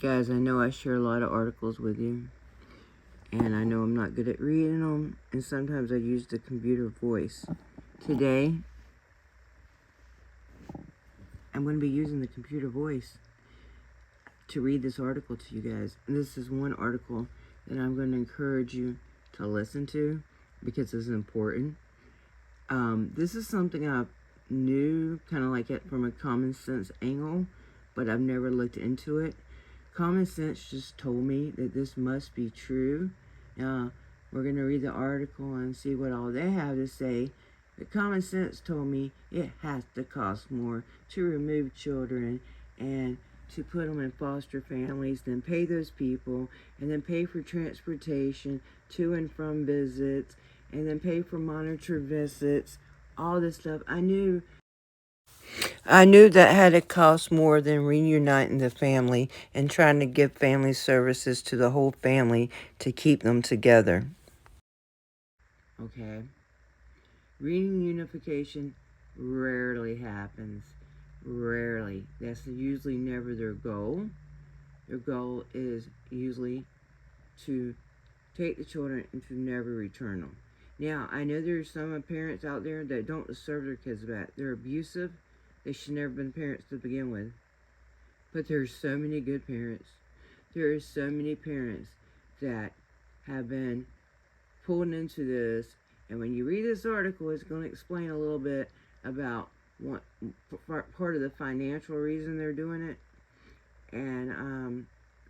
Guys, I know I share a lot of articles with you, and I know I'm not good at reading them, and sometimes I use the computer voice. Today, I'm going to be using the computer voice to read this article to you guys. And this is one article that I'm going to encourage you to listen to because it's important. This is something I knew kind of like it from a common sense angle, but I've never looked into it. Common sense just told me that this must be true. We're going to read the article and see what all they have to say. But common sense told me it has to cost more to remove children and to put them in foster families, then pay those people, and then pay for transportation to and from visits, and then pay for monitor visits, all this stuff. I knew that had to cost more than reuniting the family and trying to give family services to the whole family to keep them together. Okay. Reunification rarely happens. Rarely. That's usually never their goal. Their goal is usually to take the children and to never return them. Now, I know there's some parents out there that don't deserve their kids back. They're abusive. They should never have been parents to begin with. But there's so many good parents. There are so many parents that have been pulled into this. And when you read this article, it's going to explain a little bit about what part of the financial reason they're doing it. And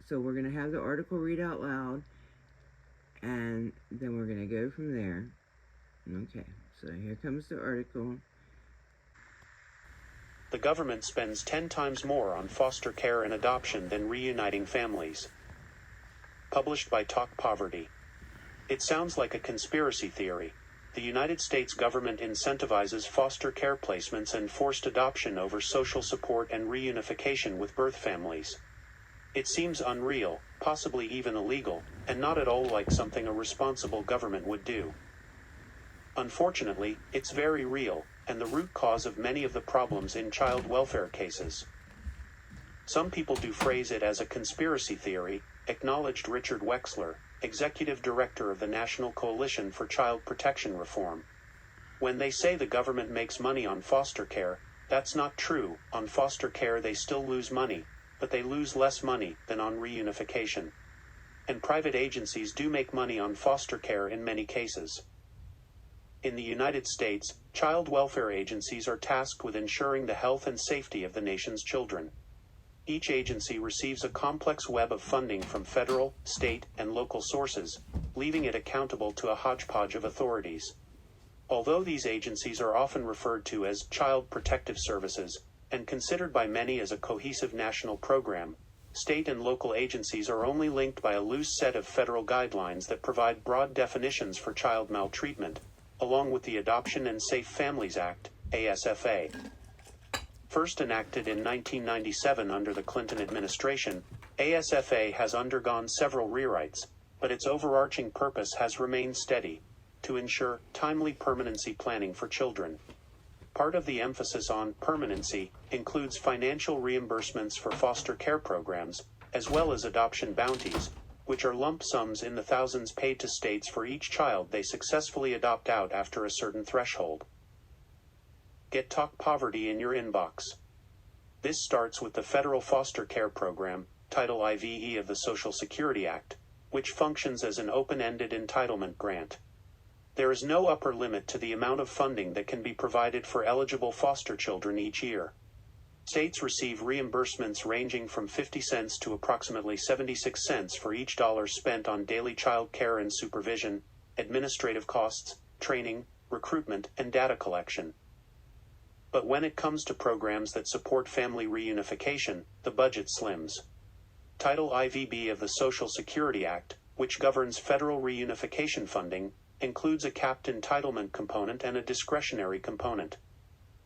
so we're going to have the article read out loud, and then we're going to go from there. Okay, so here comes the article. The government spends 10 times more on foster care and adoption than reuniting families. Published by Talk Poverty. It sounds like a conspiracy theory. The United States government incentivizes foster care placements and forced adoption over social support and reunification with birth families. It seems unreal, possibly even illegal, and not at all like something a responsible government would do. Unfortunately, it's very real, and the root cause of many of the problems in child welfare cases. Some people do phrase it as a conspiracy theory, acknowledged Richard Wexler, Executive Director of the National Coalition for Child Protection Reform. When they say the government makes money on foster care, that's not true. On foster care they still lose money, but they lose less money than on reunification. And private agencies do make money on foster care in many cases. In the United States, child welfare agencies are tasked with ensuring the health and safety of the nation's children. Each agency receives a complex web of funding from federal, state, and local sources, leaving it accountable to a hodgepodge of authorities. Although these agencies are often referred to as Child Protective Services, and considered by many as a cohesive national program, state and local agencies are only linked by a loose set of federal guidelines that provide broad definitions for child maltreatment, along with the Adoption and Safe Families Act, ASFA. First enacted in 1997 under the Clinton administration, ASFA has undergone several rewrites, but its overarching purpose has remained steady: to ensure timely permanency planning for children. Part of the emphasis on permanency includes financial reimbursements for foster care programs, as well as adoption bounties, which are lump sums in the thousands paid to states for each child they successfully adopt out after a certain threshold. Get Talk Poverty in your inbox. This starts with the Federal Foster Care Program, Title IVE of the Social Security Act, which functions as an open-ended entitlement grant. There is no upper limit to the amount of funding that can be provided for eligible foster children each year. States receive reimbursements ranging from 50 cents to approximately 76 cents for each dollar spent on daily child care and supervision, administrative costs, training, recruitment, and data collection. But when it comes to programs that support family reunification, the budget slims. Title IVB of the Social Security Act, which governs federal reunification funding, includes a capped entitlement component and a discretionary component.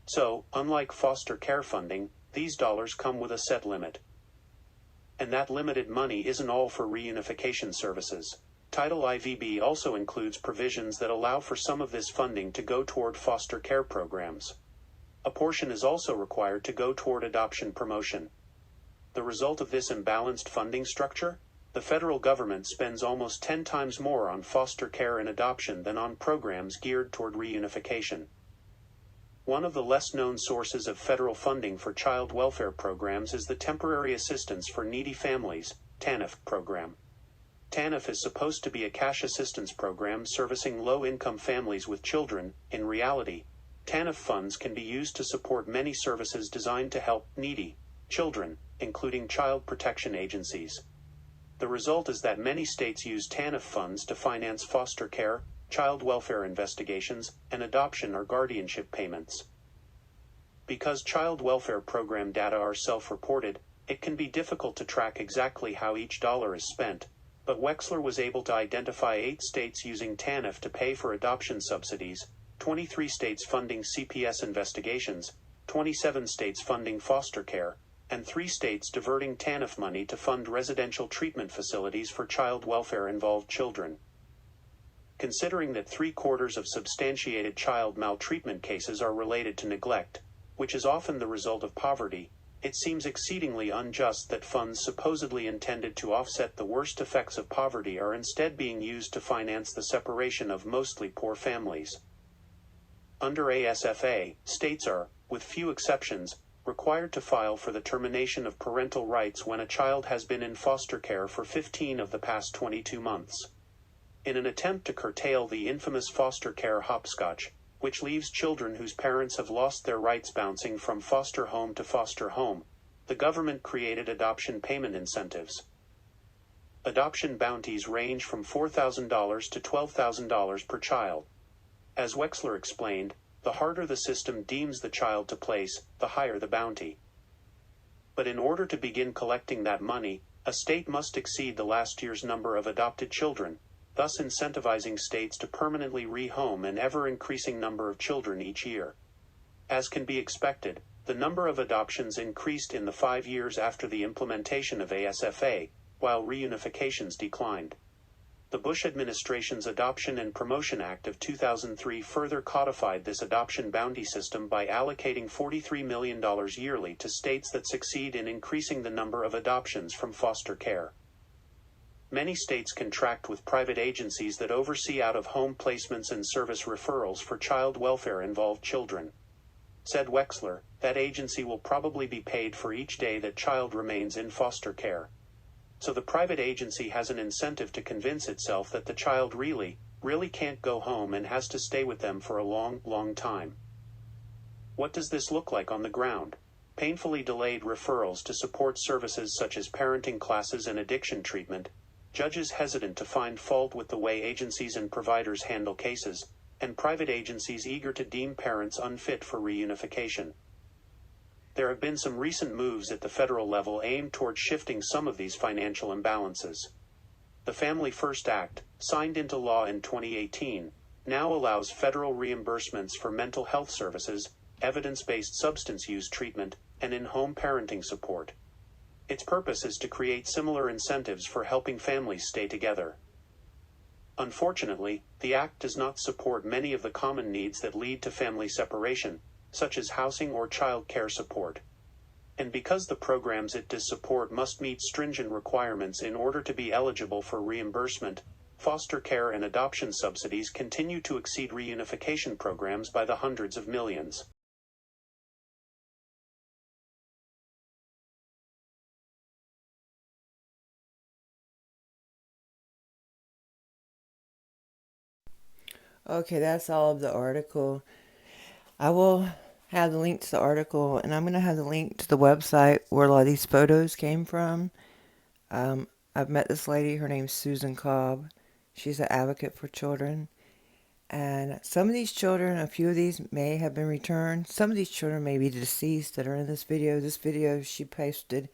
So, unlike foster care funding, these dollars come with a set limit. And that limited money isn't all for reunification services. Title IVB also includes provisions that allow for some of this funding to go toward foster care programs. A portion is also required to go toward adoption promotion. The result of this imbalanced funding structure? The federal government spends almost 10 times more on foster care and adoption than on programs geared toward reunification. One of the less-known sources of federal funding for child welfare programs is the Temporary Assistance for Needy Families, TANF program. TANF is supposed to be a cash assistance program servicing low-income families with children. In reality, TANF funds can be used to support many services designed to help needy children, including child protection agencies. The result is that many states use TANF funds to finance foster care, child welfare investigations, and adoption or guardianship payments. Because child welfare program data are self-reported, it can be difficult to track exactly how each dollar is spent, but Wexler was able to identify 8 states using TANF to pay for adoption subsidies, 23 states funding CPS investigations, 27 states funding foster care, and 3 states diverting TANF money to fund residential treatment facilities for child welfare-involved children. Considering that 3/4 of substantiated child maltreatment cases are related to neglect, which is often the result of poverty, it seems exceedingly unjust that funds supposedly intended to offset the worst effects of poverty are instead being used to finance the separation of mostly poor families. Under ASFA, states are, with few exceptions, required to file for the termination of parental rights when a child has been in foster care for 15 of the past 22 months. In an attempt to curtail the infamous foster care hopscotch, which leaves children whose parents have lost their rights bouncing from foster home to foster home, the government created adoption payment incentives. Adoption bounties range from $4,000 to $12,000 per child. As Wexler explained, the harder the system deems the child to place, the higher the bounty. But in order to begin collecting that money, a state must exceed the last year's number of adopted children, thus incentivizing states to permanently rehome an ever-increasing number of children each year. As can be expected, the number of adoptions increased in the 5 years after the implementation of ASFA, while reunifications declined. The Bush administration's Adoption and Promotion Act of 2003 further codified this adoption bounty system by allocating $43 million yearly to states that succeed in increasing the number of adoptions from foster care. Many states contract with private agencies that oversee out-of-home placements and service referrals for child welfare-involved children. Said Wexler, that agency will probably be paid for each day that child remains in foster care. So the private agency has an incentive to convince itself that the child really can't go home and has to stay with them for a long time. What does this look like on the ground? Painfully delayed referrals to support services such as parenting classes and addiction treatment, judges hesitant to find fault with the way agencies and providers handle cases, and private agencies eager to deem parents unfit for reunification. There have been some recent moves at the federal level aimed toward shifting some of these financial imbalances. The Family First Act, signed into law in 2018, now allows federal reimbursements for mental health services, evidence-based substance use treatment, and in-home parenting support. Its purpose is to create similar incentives for helping families stay together. Unfortunately, the Act does not support many of the common needs that lead to family separation, such as housing or child care support. And because the programs it does support must meet stringent requirements in order to be eligible for reimbursement, foster care and adoption subsidies continue to exceed reunification programs by the hundreds of millions. Okay, that's all of the article. I will have the link to the article, and I'm going to have the link to the website where a lot of these photos came from. I've met this lady. Her name's Susan Cobb. She's an advocate for children. And some of these children, a few of these may have been returned. Some of these children may be deceased that are in this video. This video she posted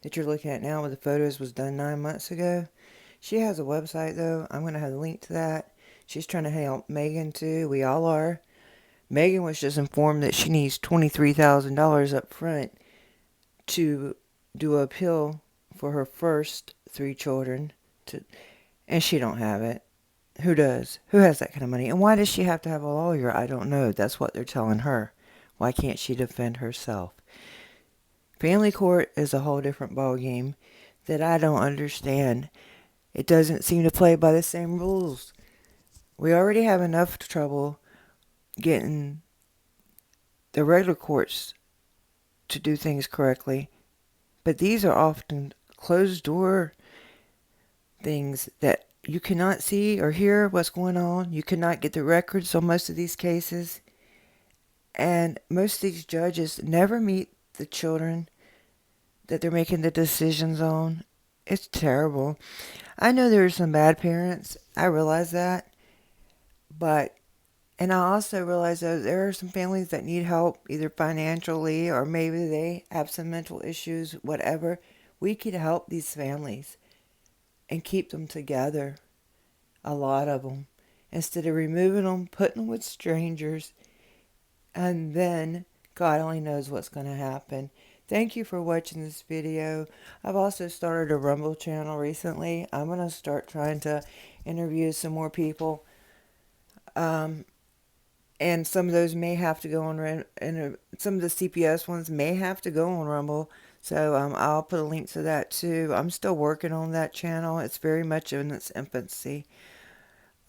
that you're looking at now with the photos was done 9 months ago. She has a website, though. I'm going to have the link to that. She's trying to help Meghan, too. We all are. Meghan was just informed that she needs $23,000 up front to do a appeal for her first 3 children. And she don't have it. Who does? Who has that kind of money? And why does she have to have a lawyer? I don't know. That's what they're telling her. Why can't she defend herself? If Family court is a whole different ballgame that I don't understand. It doesn't seem to play by the same rules. We already have enough trouble getting the regular courts to do things correctly, but these are often closed door things that you cannot see or hear what's going on. You cannot get the records on most of these cases, and most of these judges never meet the children that they're making the decisions on. It's terrible. I know there are some bad parents. I realize that. And I also realize that there are some families that need help, either financially or maybe they have some mental issues, whatever. We could help these families and keep them together, a lot of them, instead of removing them, putting them with strangers, and then God only knows what's going to happen. Thank you for watching this video. I've also started a Rumble channel recently. I'm going to start trying to interview some more people. And some of those may have to go on, and some of the CPS ones may have to go on Rumble. So I'll put a link to that too. I'm still working on that channel. It's very much in its infancy.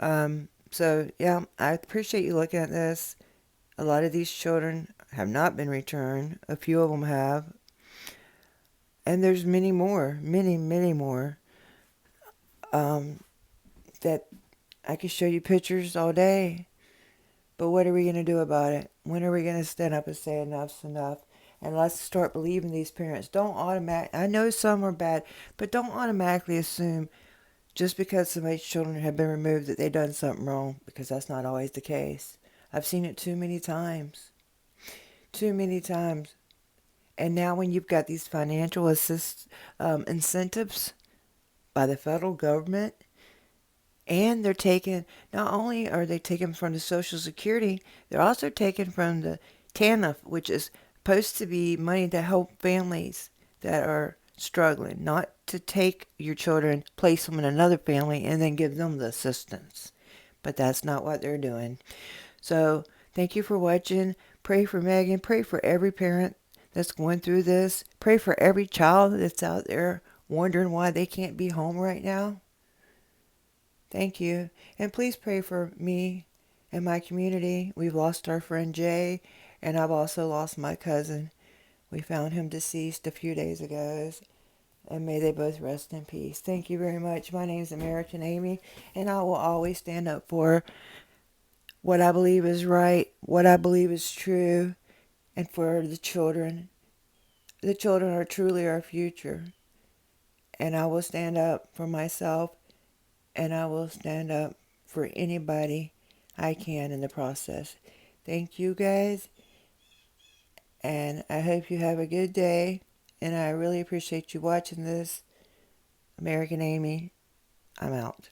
So yeah, I appreciate you looking at this. A lot of these children have not been returned. A few of them have. And there's many more, many more, that I could show you pictures all day. But what are we going to do about it? When are we going to stand up and say enough's enough? And let's start believing these parents. I know some are bad, but don't automatically assume just because somebody's children have been removed that they've done something wrong, because that's not always the case. I've seen it too many times. Too many times. And now when you've got these financial incentives by the federal government, and they're taking, not only are they taking from the Social Security, they're also taking from the TANF, which is supposed to be money to help families that are struggling, not to take your children, place them in another family, and then give them the assistance. But that's not what they're doing. So thank you for watching. Pray for Meghan. Pray for every parent that's going through this. Pray for every child that's out there wondering why they can't be home right now. Thank you. And please pray for me and my community. We've lost our friend Jay, and I've also lost my cousin. We found him deceased a few days ago, and may they both rest in peace. Thank you very much. My name is American Amy, and I will always stand up for what I believe is right, what I believe is true, and for the children. The children are truly our future, and I will stand up for myself, and I will stand up for anybody I can in the process. Thank you guys, and I hope you have a good day, and I really appreciate you watching this. American Amy, I'm out.